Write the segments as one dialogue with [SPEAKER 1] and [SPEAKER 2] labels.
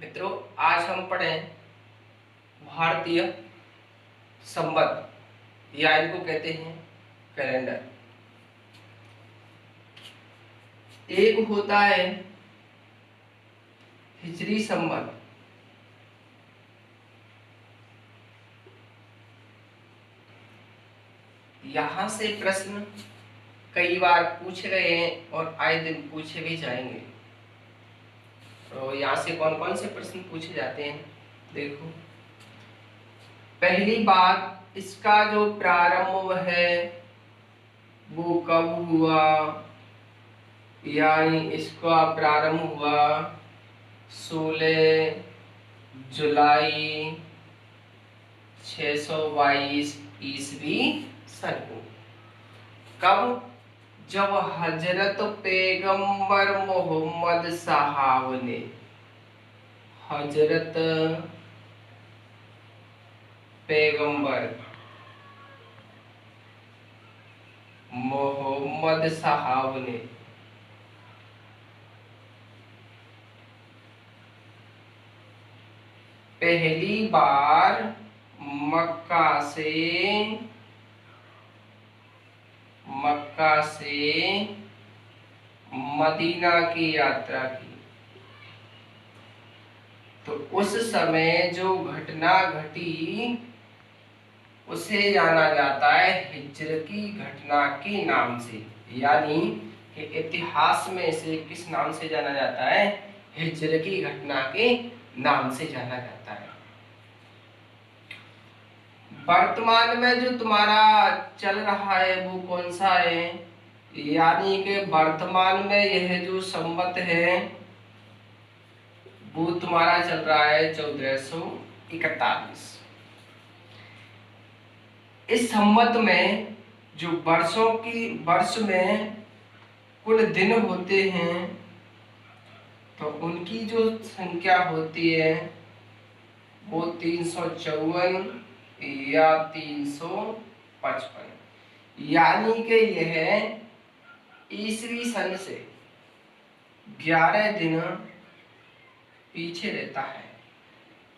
[SPEAKER 1] मित्रों, आज हम पढ़ें भारतीय संवत या इनको कहते हैं कैलेंडर। एक होता है हिजरी संवत, यहां से प्रश्न कई बार पूछे गए हैं और आए दिन पूछे भी जाएंगे। तो यहाँ से कौन कौन से प्रश्न पूछे जाते हैं देखो। पहली बात, इसका जो प्रारंभ है वो कब हुआ, यानी इसका प्रारंभ हुआ 16 जुलाई 622 ईस्वी सन को। कब? जब हजरत पैगंबर मोहम्मद साहब ने, हजरत पैगंबर मोहम्मद साहब ने पहली बार मक्का से मदीना की यात्रा की। तो उस समय जो घटना घटी उसे जाना जाता है हिज्र की घटना के नाम से, यानी कि इतिहास में इसे किस नाम से जाना जाता है? हिज्र की घटना के नाम से जाना जाता है। वर्तमान में जो तुम्हारा चल रहा है वो कौन सा है? यानी कि वर्तमान में यह जो संवत है वो तुम्हारा चल रहा है 1441। इस संवत में जो वर्ष में कुल दिन होते हैं तो उनकी जो संख्या होती है वो 354 या 355, यानी कि यह ईसवी सन से 11 दिन पीछे रहता है।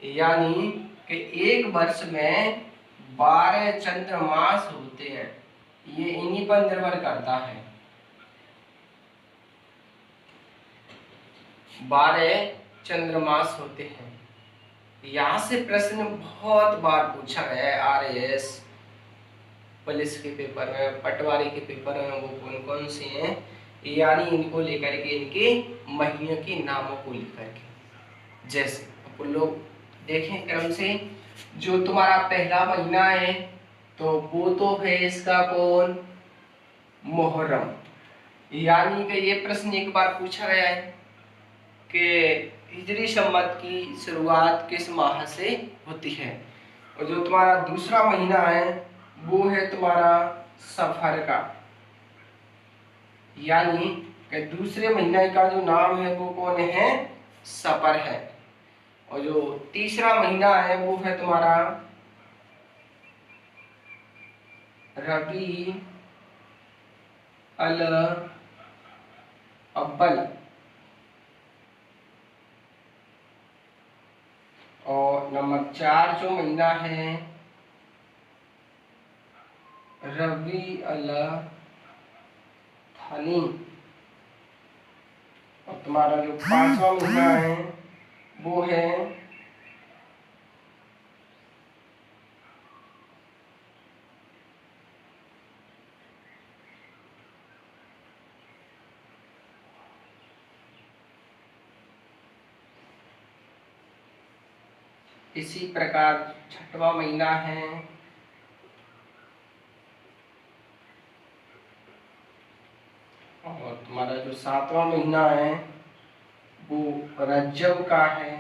[SPEAKER 1] यानी कि एक वर्ष में 12 चंद्रमास होते हैं, ये इन्हीं पर निर्भर करता है। 12 चंद्रमास होते हैं। यहाँ से प्रश्न बहुत बार पूछा गया है RAS पुलिस के पेपर में, पटवारी के पेपर में, वो कौन कौन से हैं, यानी इनको लेकर के, इनके महीनों के नामों को लेकर के। जैसे अपन लोग देखें क्रम से, जो तुम्हारा पहला महीना है तो वो तो है इसका कौन? मुहर्रम। यानी कि ये प्रश्न एक बार पूछा गया है कि हिजरी संवत की शुरुआत किस माह से होती है। और जो तुम्हारा दूसरा महीना है वो है तुम्हारा सफर का, यानी कि दूसरे महीने का जो नाम है वो कौन है? सफर है। और जो तीसरा महीना है वो है तुम्हारा रबी अल अव्वल। और नंबर 4 जो महीना है रबी अल थानी। और तुम्हारा जो 5वां महीना है वो है इसी प्रकार 6वां महीना है और तुम्हारा जो 7वां महीना है वो रज्जब का है।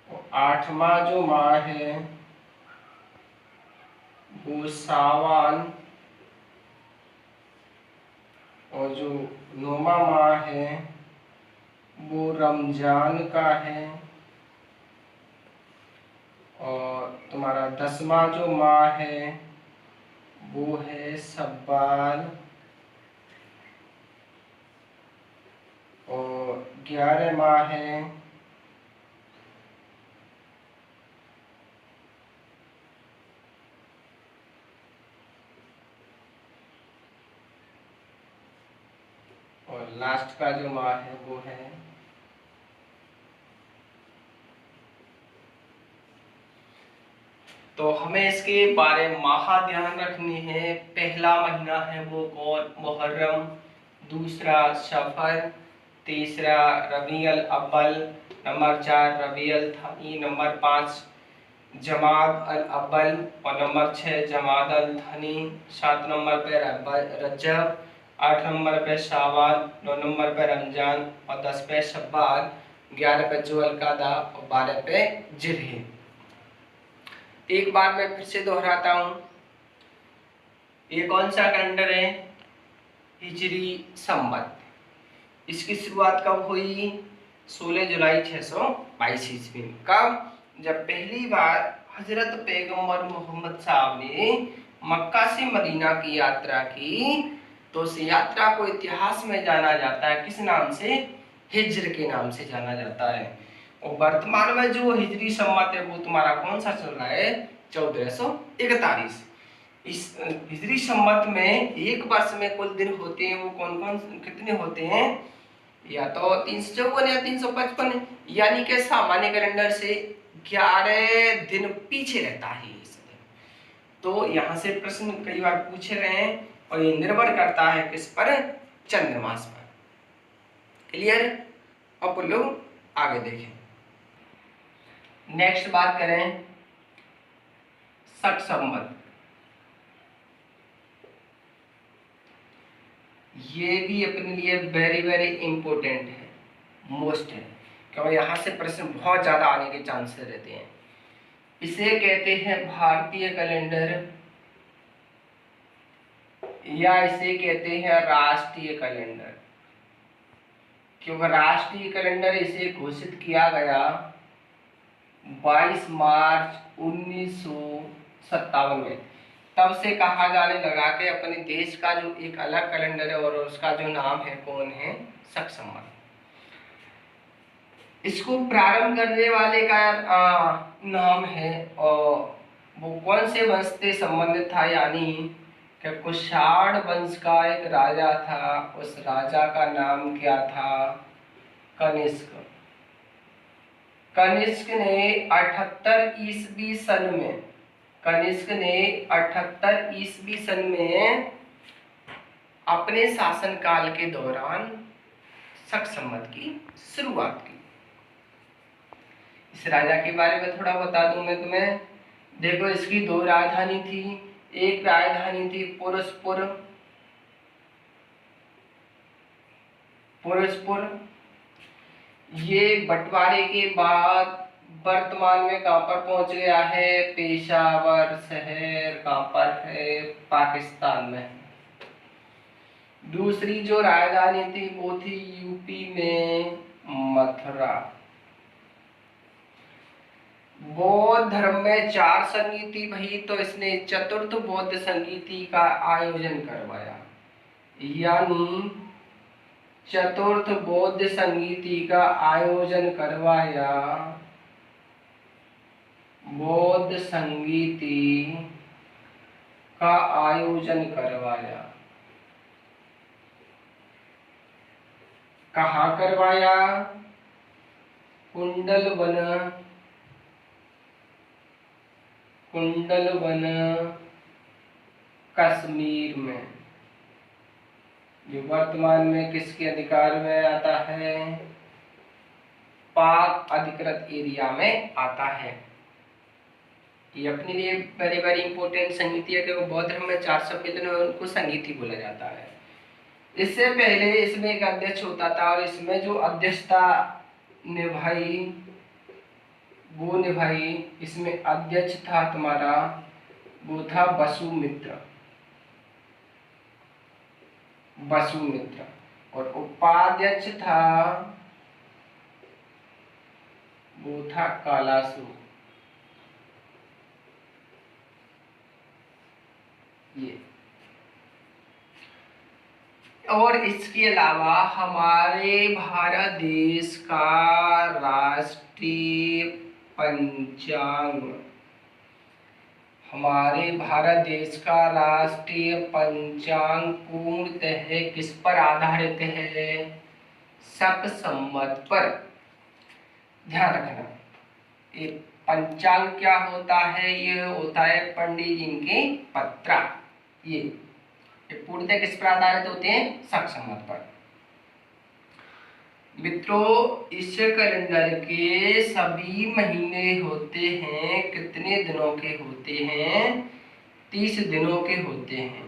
[SPEAKER 1] और 8वां जो माह है वो सावन। और जो 9वां माह है वो रमजान का है। और तुम्हारा 10वां जो माह है वो है शव्वाल। और 11 माह है, और लास्ट का जो माह है वो है तो हमें इसके बारे में माह ध्यान रखने हैं। पहला महीना है वो कौन, मुहर्रम, दूसरा सफर, तीसरा रबीउल अव्वल, नंबर 4 रबीउल थानी, नंबर 5 जमाद अल अव्वल और नंबर 6 जमाद अल थानी, 7 नंबर पे रजब, 8 नंबर पे शावाल, 9 नंबर पे रमजान और 10 पे शब्बान, 11 पे जुल्कादा और 12 पे जिल्हिज। एक बार मैं फिर से दोहराता हूँ, ये कौन सा कैलेंडर है? हिजरी संवत। इसकी शुरुआत कब हुई? 16 जुलाई 622 ईस्वी में। कब? जब पहली बार हजरत पैगंबर मोहम्मद साहब ने मक्का से मदीना की यात्रा की, तो उस यात्रा को इतिहास में जाना जाता है किस नाम से? हिज्र के नाम से जाना जाता है। और वर्तमान में जो हिजरी संवत है वो तुम्हारा कौन सा चल रहा है? 1441। इस हिजरी संवत में एक वर्ष में कुल दिन होते हैं वो कौन कौन कितने होते हैं? या तो 354 या 355, यानी कि सामान्य कैलेंडर से 11 दिन पीछे रहता है इस दिन। तो यहाँ से प्रश्न कई बार पूछे गए हैं और ये निर्भर करता है किस पर? चंद्रमास पर। क्लियर? अब लोग आगे देखें। नेक्स्ट बात करें शक संवत। ये भी अपने लिए वेरी वेरी इंपॉर्टेंट है, मोस्ट है, क्योंकि यहाँ से प्रश्न बहुत ज्यादा आने के चांसेस रहते हैं। इसे कहते हैं भारतीय कैलेंडर या इसे कहते हैं राष्ट्रीय कैलेंडर, क्योंकि राष्ट्रीय कैलेंडर इसे घोषित किया गया 22 मार्च 1957 में। तब से कहा जाने लगा कि अपने देश का जो एक अलग कैलेंडर है और उसका जो नाम है कौन है? शक संवत। इसको प्रारंभ करने वाले का नाम है और वो कौन से वंश से संबंधित था, यानी कि कुषाण वंश का एक राजा था, उस राजा का नाम क्या था? कनिष्क। कनिष्क ने 78 ईस्वी सन में, कनिष्क ने 78 ईस्वी सन में अपने शासनकाल के दौरान शक संवत की शुरुआत की। इस राजा के बारे में थोड़ा बता दूं मैं तुम्हें। देखो, इसकी 2 राजधानी थी। एक राजधानी थी पुरस्पुर, ये बंटवारे के बाद वर्तमान में कहां पर पहुंच गया है? पेशावर शहर कहां पर है? पाकिस्तान में। दूसरी जो राजधानी थी वो थी यूपी में मथुरा। बौद्ध धर्म में 4 संगीति भई, तो इसने चतुर्थ बौद्ध संगीति का आयोजन करवाया, यानी चतुर्थ बौद्ध संगीति का आयोजन करवाया, बौद्ध संगीति का आयोजन करवाया। कहाँ करवाया? कुंडलवन कश्मीर में, जो वर्तमान में किसके अधिकार में आता है? पाक अधिकृत एरिया में आता है। ये अपने लिए वेरी वेरी इंपॉर्टेंट संगीति है, क्योंकि बौद्ध धर्म में 4 सम्मेलन है, उनको संगीति बोला जाता है। इससे पहले इसमें एक अध्यक्ष होता था और इसमें जो अध्यक्षता निभाई वो निभाई, इसमें अध्यक्ष था तुम्हारा, वो था वसुमित्र, और उपाध्यक्ष था वो था कालासु। ये और इसके अलावा हमारे भारत देश का राष्ट्रीय पंचांग, हमारे भारत देश का राष्ट्रीय पंचांग पूर्णतः किस पर आधारित है? शक संवत पर। ध्यान रखना, ये पंचांग क्या होता है? ये होता है पंडित जी के पत्रा। ये पूर्णतः किस पर आधारित होते हैं? शक संवत पर। मित्रों, इस कैलेंडर के सभी महीने होते हैं कितने दिनों के होते हैं? 30 दिनों के होते हैं।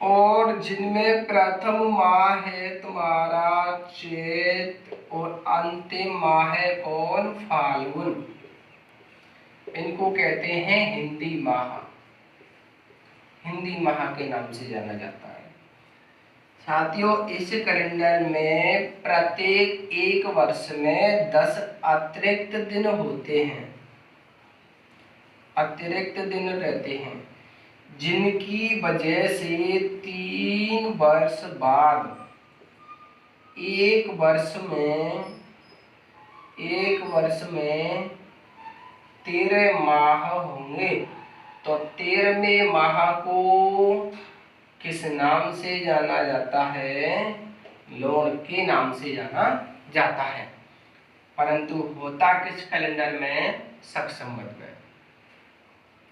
[SPEAKER 1] और जिनमें प्रथम माह है तुम्हारा चैत और अंतिम माह है कौन? फाल्गुन। इनको कहते हैं हिंदी माह, हिंदी माह के नाम से जाना जाता है। साथियों, इस कैलेंडर में प्रत्येक एक वर्ष में 10 अतिरिक्त दिन होते हैं, अतिरिक्त दिन रहते हैं, जिनकी वजह से 3 वर्ष बाद एक वर्ष में 13 माह होंगे। तो 13वें माह को किस नाम से जाना जाता है? लोन के नाम से जाना जाता है। परंतु होता किस कैलेंडर में? शक संवत में।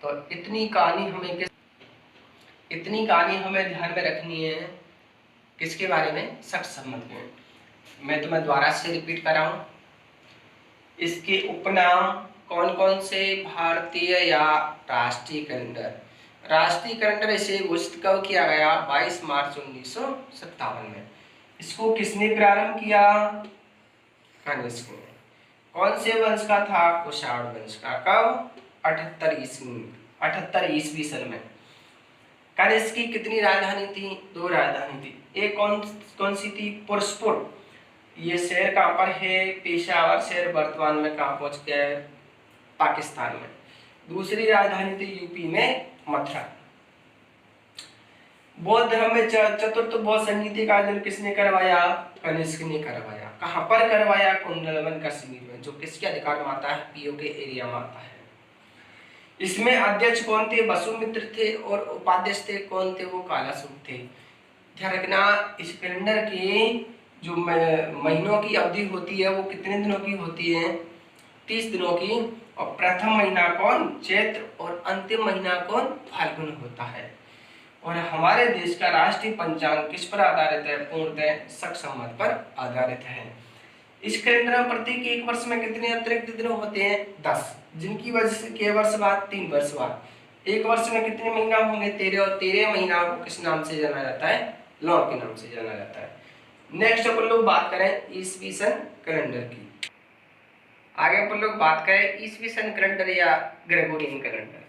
[SPEAKER 1] तो इतनी कहानी हमें ध्यान में रखनी है। किसके बारे में? शक संवत में। मैं तुम्हें दोबारा से रिपीट कर रहा हूं। इसके उपनाम कौन कौन से? भारतीय या राष्ट्रीय कैलेंडर। राष्ट्रीय कैलेंडर इसे घोषित कब किया गया? 22 मार्च 1957 में। इसको किसने प्रारंभ किया? कनिष्क ने। कौन से वंश का था? कुषाण वंश का। कब? 78 ईस्वी सन में। कनिष्क की कितनी राजधानी थी? 2 राजधानी थी। एक कौन सी थी? पुरस्पुर। ये शहर कहाँ पर है? पेशावर शहर वर्तमान में कहाँ पहुंच गया है? पाकिस्तान में। दूसरी राजधानी थी यूपी में मथुरा। बौद्ध धर्म में चतुर्थ बौद्ध संगीति का आयोजन किसने करवाया? कनिष्क ने करवाया। कहाँ पर करवाया? कुंडलवन कश्मीर में, जो किसके अधिकार में आता है? पीओके एरिया में आता है। इसमें अध्यक्ष कौन थे? वसुमित्र थे। और उपाध्यक्ष थे कौन थे? वो कालासुर थे। ध्यान रखना, इस कैलेंडर की जो महीनों की अवधि होती है वो कितने दिनों की होती है? 30 दिनों की। और प्रथम महीना कौन? चैत्र। और अंतिम महीना कौन? फाल्गुन होता है। और हमारे देश का राष्ट्रीय पंचांग किस पर आधारित है? पूर्णतः शक संवत पर आधारित है। इस कैलेंडर में प्रत्येक एक वर्ष में कितने अतिरिक्त दिन होते हैं? 10, जिनकी वजह से के वर्ष बाद? 3 वर्ष बाद। एक वर्ष में कितने महीना होंगे? 13। और 13 महीना को किस नाम से जाना जाता है? लॉ के नाम से जाना जाता है। नेक्स्ट अपन लोग बात करें ईसवी सन कैलेंडर की। आगे अपन लोग बात करें ईसवी सन कैलेंडर या ग्रेगोरियन कैलेंडर।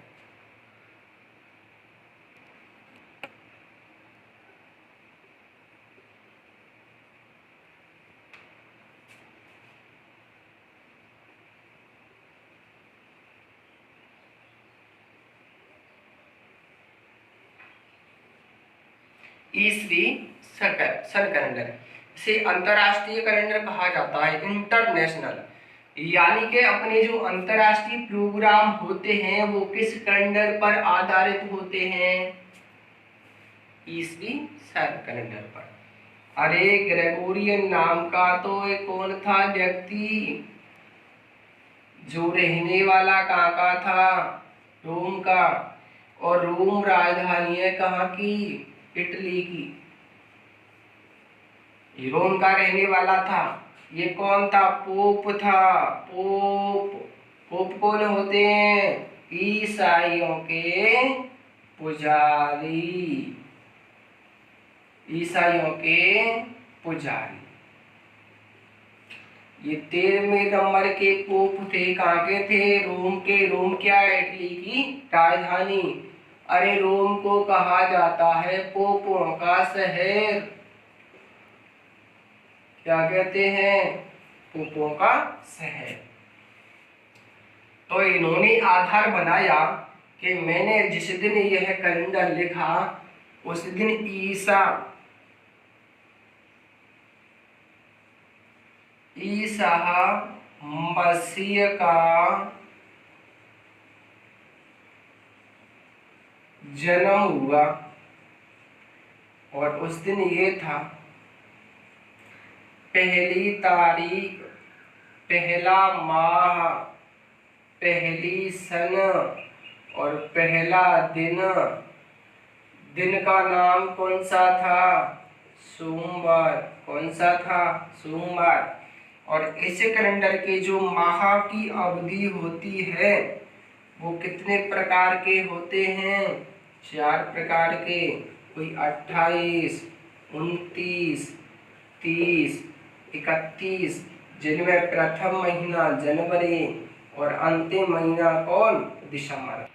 [SPEAKER 1] ईसवी सन कैलेंडर से अंतरराष्ट्रीय कैलेंडर कहा जाता है, इंटरनेशनल। यानी कि अपने जो अंतरराष्ट्रीय प्रोग्राम होते हैं वो किस कैलेंडर पर आधारित होते हैं? ईसवी सन कैलेंडर पर। अरे ग्रेगोरियन नाम का तो एक कौन था व्यक्ति जो रहने वाला कहाँ का था? रोम का। और रोम राजधानी है कहाँ की? इटली की। रोम का रहने वाला था। ये कौन था? पोप था। पोप कौन होते हैं? ईसाइयों के पुजारी। ईसाइयों के पुजारी। ये 13वें नंबर के पोप थे। कहाँ के थे? रोम के। रोम क्या है? इटली की राजधानी। अरे रोम को कहा जाता है पोपों का शहर। क्या कहते हैं? पोपों का शहर। तो इन्होंने आधार बनाया कि मैंने जिस दिन यह कैलेंडर लिखा उस दिन ईसा मसीह का जन्म हुआ। और उस दिन ये था पहली तारीख, पहला माह, पहली सन और पहला दिन। दिन का नाम कौन सा था? सोमवार। कौन सा था? सोमवार। और इस कैलेंडर के जो माह की अवधि होती है वो कितने प्रकार के होते हैं? 4 प्रकार के। कोई 28, 29, 30, 31, जिनमें प्रथम महीना जनवरी और अंतिम महीना कौन? दिसंबर।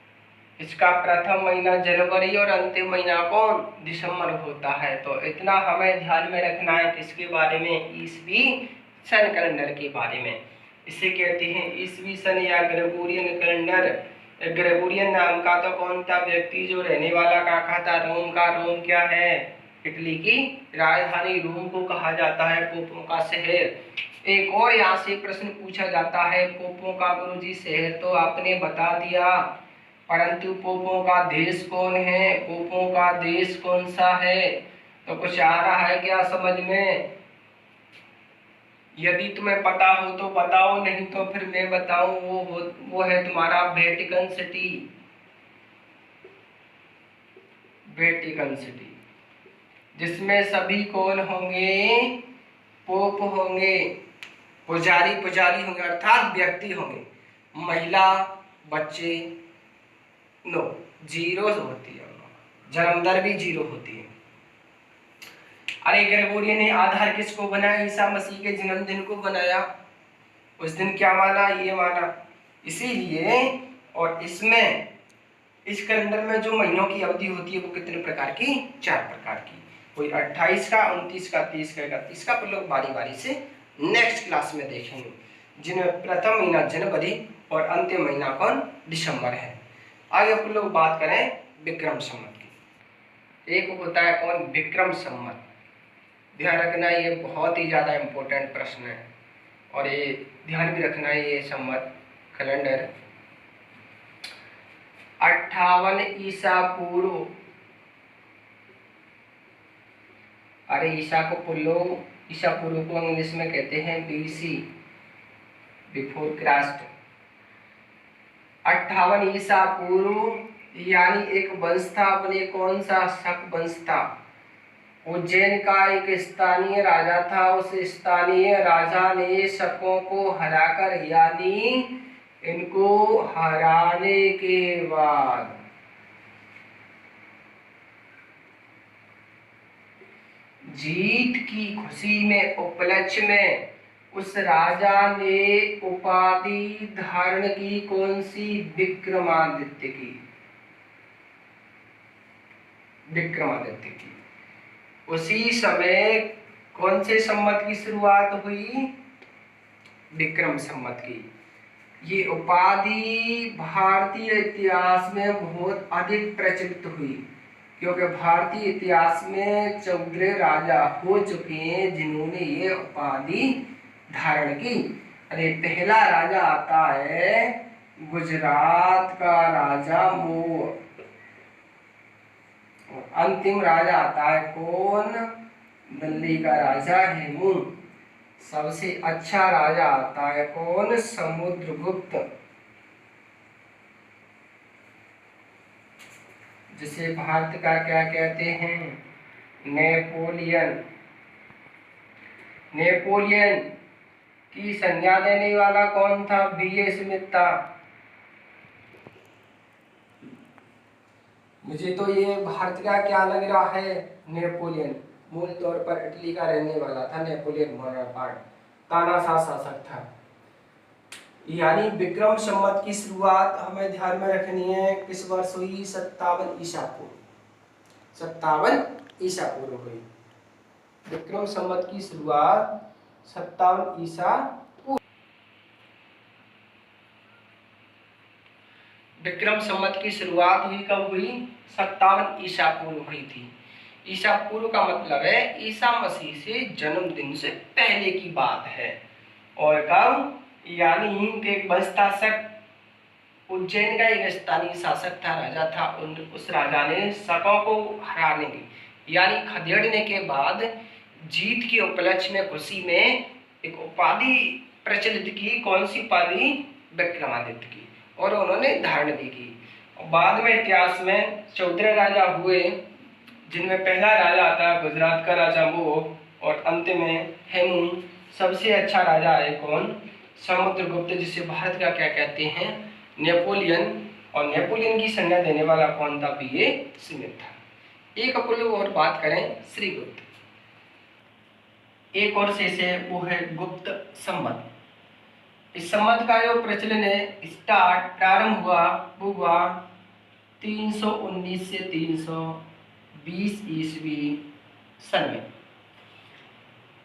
[SPEAKER 1] इसका प्रथम महीना जनवरी और अंतिम महीना कौन? दिसंबर होता है। तो इतना हमें ध्यान में रखना है किसके बारे में? ईसवी सन कैलेंडर के बारे में। इसे कहते हैं ईसवी सन या ग्रेगोरियन कैलेंडर। ग्रेगोरियन नाम का तो कौन था व्यक्ति जो रहने वाला कहाँ था? रोम का। रोम क्या है? इटली की राजधानी रोम को कहा जाता है पोपों का शहर। एक और यहाँ से प्रश्न पूछा जाता है, पोपों का गुरुजी शहर तो आपने बता दिया, परंतु पोपों का देश कौन है? पोपों का देश कौन सा है? तो कुछ आ रहा है क्या समझ में? यदि तुम्हें पता हो तो बताओ, नहीं तो फिर मैं बताऊं। वो है तुम्हारा वेटिकन सिटी। वेटिकन सिटी, जिसमें सभी कौन होंगे? पोप होंगे, पुजारी होंगे, अर्थात व्यक्ति होंगे। महिला, बच्चे नो, जीरो होती है, जन्म दर भी 0 होती है। अरे ग्रेगोरियन ने आधार किसको बनाया? ईसा मसीह के जन्मदिन को बनाया। उस दिन क्या माना? ये माना। इसीलिए और इसमें इस कैलेंडर में जो महीनों की अवधि होती है वो कितने प्रकार की? 4 प्रकार की। कोई 28 का, 29 का, 30 का, 31 का। लोग बारी बारी से नेक्स्ट क्लास में देखेंगे, जिनमें प्रथम महीना जनवरी और अंतिम महीना कौन? दिसंबर है। आगे अपन लोग बात करें विक्रम संवत की। एक होता है कौन? विक्रम संवत। ध्यान रखना ये बहुत ही ज्यादा इंपॉर्टेंट प्रश्न है और ये ध्यान भी रखना है। ये संवत कैलेंडर 58 ईसा पूर्व। अरे ईसा पूर्व को इंग्लिश में कहते हैं BC, बिफोर क्राइस्ट। 58 ईसा पूर्व यानी एक वंश था अपने, कौन सा? शक वंश था। उज्जैन का एक स्थानीय राजा था। उस स्थानीय राजा ने शकों को हराकर, यानी इनको हराने के बाद जीत की खुशी में, उपलक्ष्य में उस राजा ने उपाधि धारण की। कौन सी? विक्रमादित्य की। विक्रमादित्य की। उसी समय कौन से संवत की शुरुआत हुई? विक्रम संवत की। ये उपाधि भारतीय इतिहास में बहुत अधिक प्रचलित हुई, क्योंकि भारतीय इतिहास में 14 राजा हो चुके हैं जिन्होंने ये उपाधि धारण की। अरे पहला राजा आता है गुजरात का राजा मोर, और अंतिम राजा आता है कौन? दिल्ली का राजा हेमू। सबसे अच्छा राजा आता है कौन? समुद्रगुप्त, जिसे भारत का क्या कहते हैं? नेपोलियन। नेपोलियन की संज्ञा देने वाला कौन था? B.A. स्मिथ था। मुझे तो ये भारत का क्या लग रहा है? नेपोलियन। मूल तौर पर इटली का रहने वाला था नेपोलियन बोनापार्ट, तानाशाह शासक था। यानी विक्रम संवत की शुरुआत हमें ध्यान में रखनी है किस वर्ष हुई? 57 ईसा पूर्व। 57 ईसा पूर्व हुई विक्रम संवत की शुरुआत। 57 ईसा पूर्व। विक्रम संवत की शुरुआत हुई कब हुई? 57 ईसा पूर्व हुई थी। ईसा पूर्व का मतलब है ईसा मसीह से जन्मदिन से पहले की बात है। और कब, यानी कि एक शासक, उज्जैन का एक स्थानीय शासक था, राजा था, उस राजा ने शकों को हराने की यानी खदेड़ने के बाद जीत के उपलक्ष्य में, खुशी में एक उपाधि प्रचलित की। कौन सी उपाधि? विक्रमादित्य की। और उन्होंने धारण भी की। बाद में इतिहास में 14 राजा हुए, जिनमें पहला राजा था गुजरात का राजा वो, और अंत में हेमू। सबसे अच्छा राजा है कौन? समुद्रगुप्त, जिसे भारत का क्या कहते हैं? नेपोलियन। और नेपोलियन की संज्ञा देने वाला कौन था? बीए स्मिथ था। एक अपन लोग और बात करें श्रीगुप्त। एक और शेष है, वो है गुप्त संवत। इस संवत का जो प्रचलन है, प्रारंभ हुआ, वो हुआ 319 से 320 ईस्वी सन में।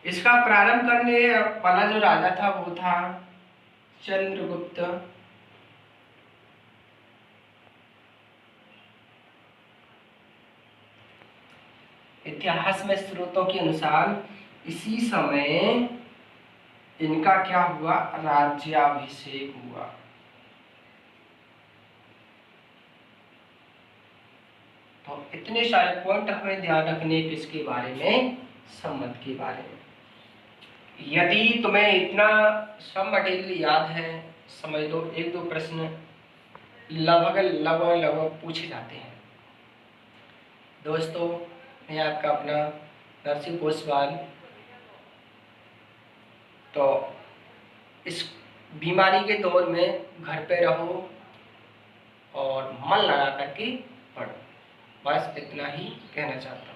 [SPEAKER 1] इसका प्रारंभ करने वाला जो राजा था वो था चंद्रगुप्त। इतिहास में स्रोतों के अनुसार इसी समय इनका क्या हुआ? राज्याभिषेक हुआ। तो इतने सारे पॉइंट हमें ध्यान रखने किसके बारे में? संवत के बारे में। यदि तुम्हें इतना सब मटेरियल याद है, समझ लो एक दो प्रश्न लगभग लगभग लगभग पूछे जाते हैं। दोस्तों, मैं आपका अपना नरसिंह पोसवाल। तो इस बीमारी के दौर में घर पे रहो और मन लगा करके पढ़ो, बस इतना ही कहना चाहता हूँ।